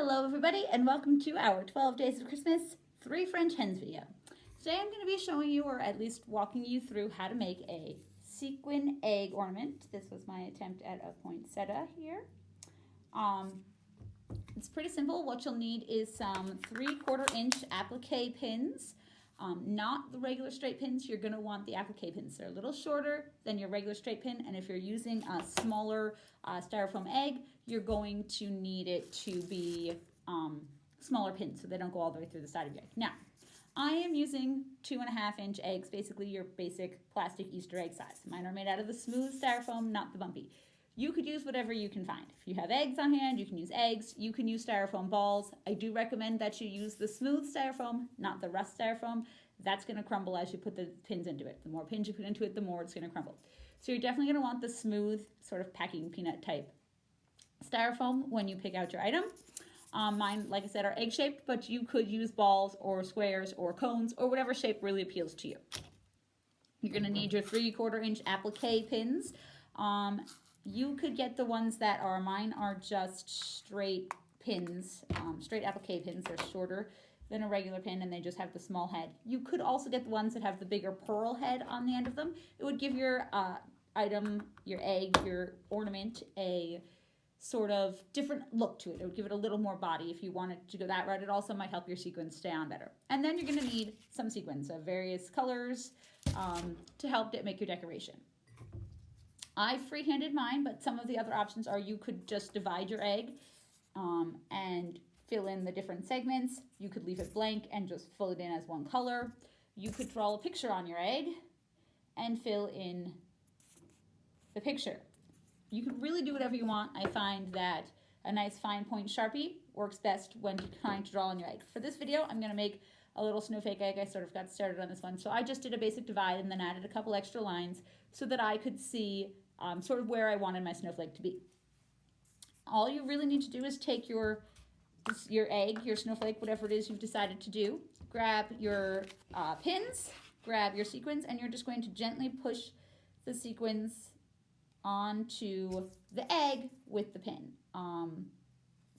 Hello everybody and welcome to our 12 Days of Christmas 3 French Hens video. Today I'm going to be showing you, or at least walking you through, how to make a sequin egg ornament. This was my attempt at a poinsettia here. It's pretty simple. What you'll need is some 3/4 inch applique pins. Not the regular straight pins. You're going to want the applique pins. They're a little shorter than your regular straight pin, and if you're using a smaller styrofoam egg, you're going to need it to be smaller pins so they don't go all the way through the side of your egg. Now, I am using 2.5 inch eggs, basically your basic plastic Easter egg size. Mine are made out of the smooth styrofoam, not the bumpy. You could use whatever you can find. If you have eggs on hand, you can use eggs. You can use styrofoam balls. I do recommend that you use the smooth styrofoam, not the rough styrofoam. That's going to crumble as you put the pins into it. The more pins you put into it, the more it's going to crumble. So you're definitely going to want the smooth, sort of packing peanut type styrofoam when you pick out your item. Mine, like I said, are egg-shaped, but you could use balls or squares or cones or whatever shape really appeals to you. You're going to need your 3/4 inch applique pins. You could get the ones that are, mine are just straight pins, straight applique pins. They're shorter than a regular pin and they just have the small head. You could also get the ones that have the bigger pearl head on the end of them. It would give your item, your egg, your ornament a sort of different look to it. It would give it a little more body if you wanted to go that route. It also might help your sequins stay on better. And then you're going to need some sequins of various colors to help make your decoration. I freehanded mine, but some of the other options are you could just divide your egg and fill in the different segments. You could leave it blank and just fill it in as one color. You could draw a picture on your egg and fill in the picture. You can really do whatever you want. I find that a nice fine point Sharpie works best when trying to draw on your egg. For this video, I'm going to make a little snowflake egg. I sort of got started on this one. So I just did a basic divide and then added a couple extra lines so that I could see sort of where I wanted my snowflake to be. All you really need to do is take your egg, your snowflake, whatever it is you've decided to do, grab your pins, grab your sequins, and you're just going to gently push the sequins onto the egg with the pin.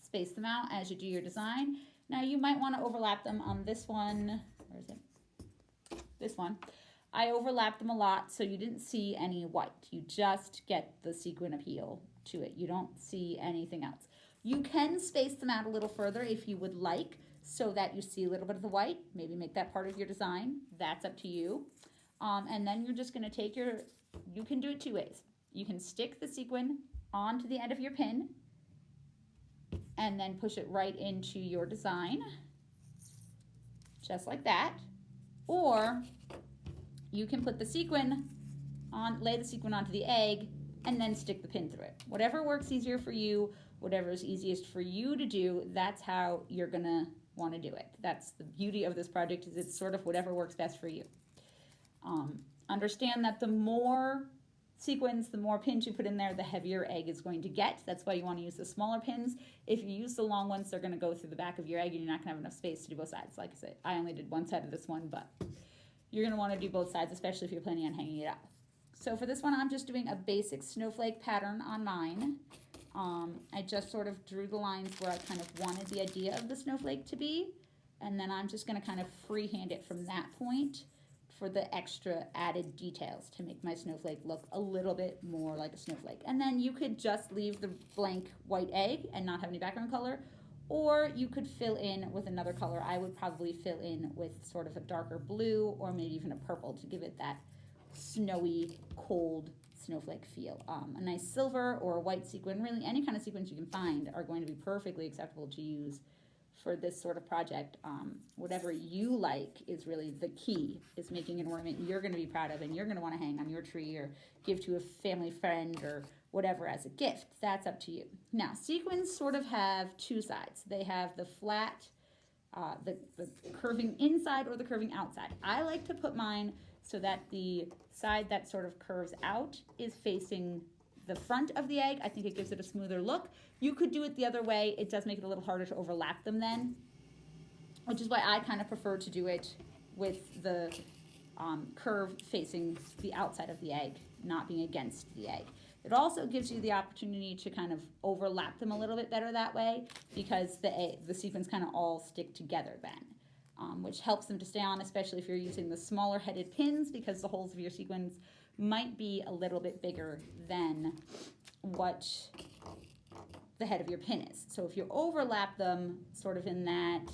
Space them out as you do your design. Now you might want to overlap them on this one. Where is it? This one. I overlapped them a lot so you didn't see any white. You just get the sequin appeal to it. You don't see anything else. You can space them out a little further if you would like so that you see a little bit of the white. Maybe make that part of your design. That's up to you. And then you're just going to take you can do it two ways. You can stick the sequin onto the end of your pin and then push it right into your design, just like that. Or you can put the sequin on, lay the sequin onto the egg, and then stick the pin through it. Whatever works easier for you, whatever is easiest for you to do, that's how you're gonna wanna do it. That's the beauty of this project, is it's sort of whatever works best for you. Understand that the more sequins, the more pins you put in there, the heavier egg is going to get. That's why you want to use the smaller pins. If you use the long ones, they're going to go through the back of your egg and you're not going to have enough space to do both sides. Like I said, I only did one side of this one, but you're going to want to do both sides, especially if you're planning on hanging it up. So for this one, I'm just doing a basic snowflake pattern on mine. I just sort of drew the lines where I kind of wanted the idea of the snowflake to be, and then I'm just going to kind of freehand it from that point for the extra added details to make my snowflake look a little bit more like a snowflake. And then you could just leave the blank white egg and not have any background color, or you could fill in with another color. I would probably fill in with sort of a darker blue or maybe even a purple to give it that snowy, cold snowflake feel. A nice silver or a white sequin, really any kind of sequins you can find are going to be perfectly acceptable to use for this sort of project. Whatever you like is really the key, is making an ornament you're going to be proud of and you're going to want to hang on your tree or give to a family friend or whatever as a gift. That's up to you. Now, sequins sort of have two sides. They have the flat, the curving inside or the curving outside. I like to put mine so that the side that sort of curves out is facing the front of the egg. I think it gives it a smoother look. You could do it the other way. It does make it a little harder to overlap them then, which is why I kind of prefer to do it with the curve facing the outside of the egg, not being against the egg. It also gives you the opportunity to kind of overlap them a little bit better that way, because the sequins kind of all stick together then, which helps them to stay on, especially if you're using the smaller headed pins, because the holes of your sequins might be a little bit bigger than what the head of your pin is. So if you overlap them sort of in that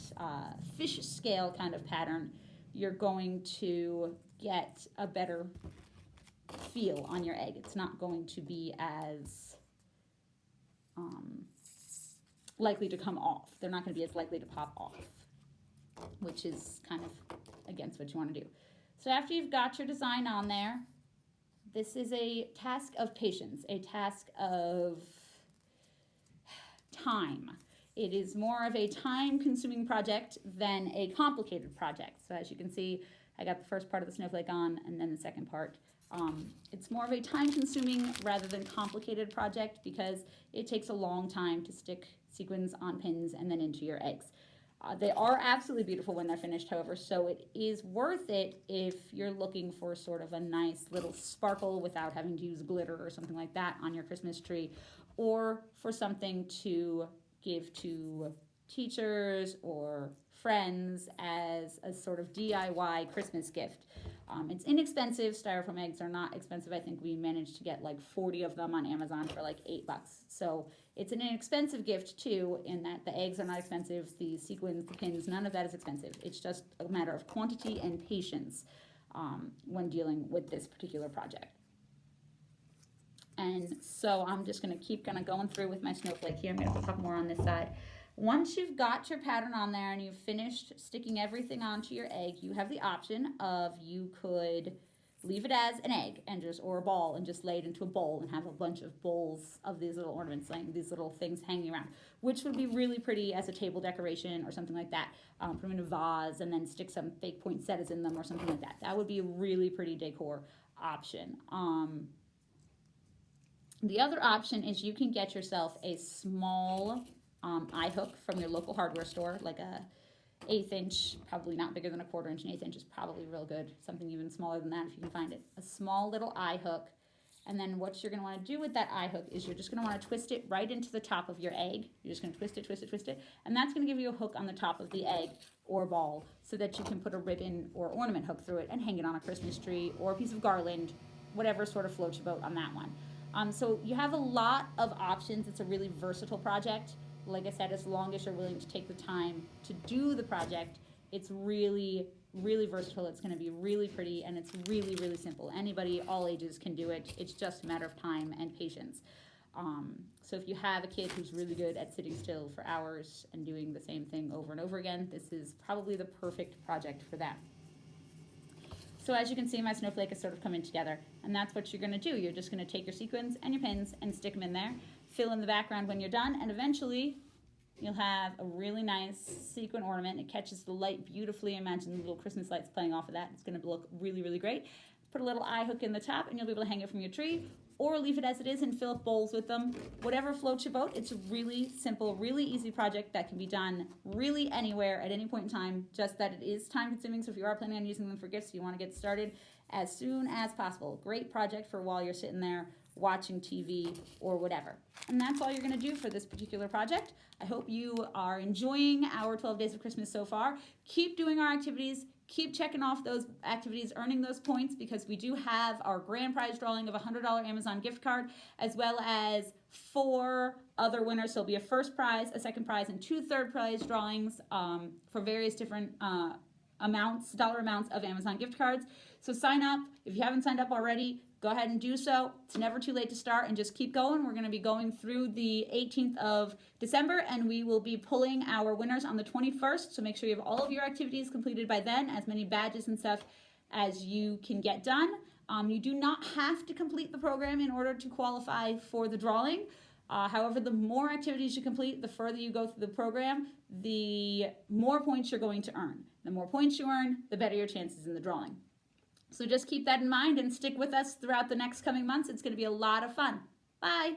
fish scale kind of pattern, you're going to get a better feel on your egg. It's not going to be as likely to come off. They're not going to be as likely to pop off, which is kind of against what you want to do. So after you've got your design on there, this is a task of patience, a task of time. It is more of a time-consuming project than a complicated project. So as you can see, I got the first part of the snowflake on and then the second part. It's more of a time-consuming rather than complicated project because it takes a long time to stick sequins on pins and then into your eggs. They are absolutely beautiful when they're finished, however, so it is worth it if you're looking for sort of a nice little sparkle without having to use glitter or something like that on your Christmas tree, or for something to give to teachers or friends as a sort of DIY Christmas gift. It's inexpensive. Styrofoam eggs are not expensive. I think we managed to get like 40 of them on Amazon for like $8. So it's an inexpensive gift too, in that the eggs are not expensive, the sequins, the pins, none of that is expensive. It's just a matter of quantity and patience when dealing with this particular project. And so I'm just going to keep kind of going through with my snowflake here. I'm going to put a couple more on this side. Once you've got your pattern on there and you've finished sticking everything onto your egg, you have the option of, you could leave it as an egg and just, or a ball, and just lay it into a bowl and have a bunch of bowls of these little ornaments, like these little things hanging around, which would be really pretty as a table decoration or something like that. Put them in a vase and then stick some fake poinsettias in them or something like that. That would be a really pretty decor option. The other option is you can get yourself a small eye hook from your local hardware store, like a 1/8 inch, probably not bigger than a 1/4 inch. An 1/8 inch is probably real good. Something even smaller than that if you can find it. A small little eye hook. And then what you're going to want to do with that eye hook is you're just going to want to twist it right into the top of your egg. You're just going to twist it, twist it, twist it. And that's going to give you a hook on the top of the egg or ball so that you can put a ribbon or ornament hook through it and hang it on a Christmas tree or a piece of garland, whatever sort of floats your boat on that one. So you have a lot of options. It's a really versatile project. Like I said, as long as you're willing to take the time to do the project, it's really, really versatile. It's going to be really pretty, and it's really, really simple. Anybody, all ages, can do it. It's just a matter of time and patience. So if you have a kid who's really good at sitting still for hours and doing the same thing over and over again, this is probably the perfect project for them. So as you can see, my snowflake is sort of coming together, and that's what you're going to do. You're just going to take your sequins and your pins and stick them in there, fill in the background when you're done, and eventually you'll have a really nice sequin ornament. It catches the light beautifully. Imagine the little Christmas lights playing off of that. It's going to look really, really great. Put a little eye hook in the top, and you'll be able to hang it from your tree, or leave it as it is and fill up bowls with them. Whatever floats your boat. It's a really simple, really easy project that can be done really anywhere at any point in time, just that it is time consuming. So if you are planning on using them for gifts, you want to get started as soon as possible. Great project for while you're sitting there watching TV or whatever. And that's all you're going to do for this particular project. I hope you are enjoying our 12 Days of Christmas so far. Keep doing our activities. Keep checking off those activities, earning those points, because we do have our grand prize drawing of a $100 Amazon gift card, as well as 4 other winners. So it'll be a first prize, a second prize, and 2 third prize drawings for various different dollar amounts of Amazon gift cards. So sign up. If you haven't signed up already, go ahead and do so. It's never too late to start, and just keep going. We're going to be going through the 18th of December, and we will be pulling our winners on the 21st. So make sure you have all of your activities completed by then, as many badges and stuff as you can get done. You do not have to complete the program in order to qualify for the drawing. However, the more activities you complete, the further you go through the program, the more points you're going to earn. The more points you earn, the better your chances in the drawing. So just keep that in mind and stick with us throughout the next coming months. It's going to be a lot of fun. Bye.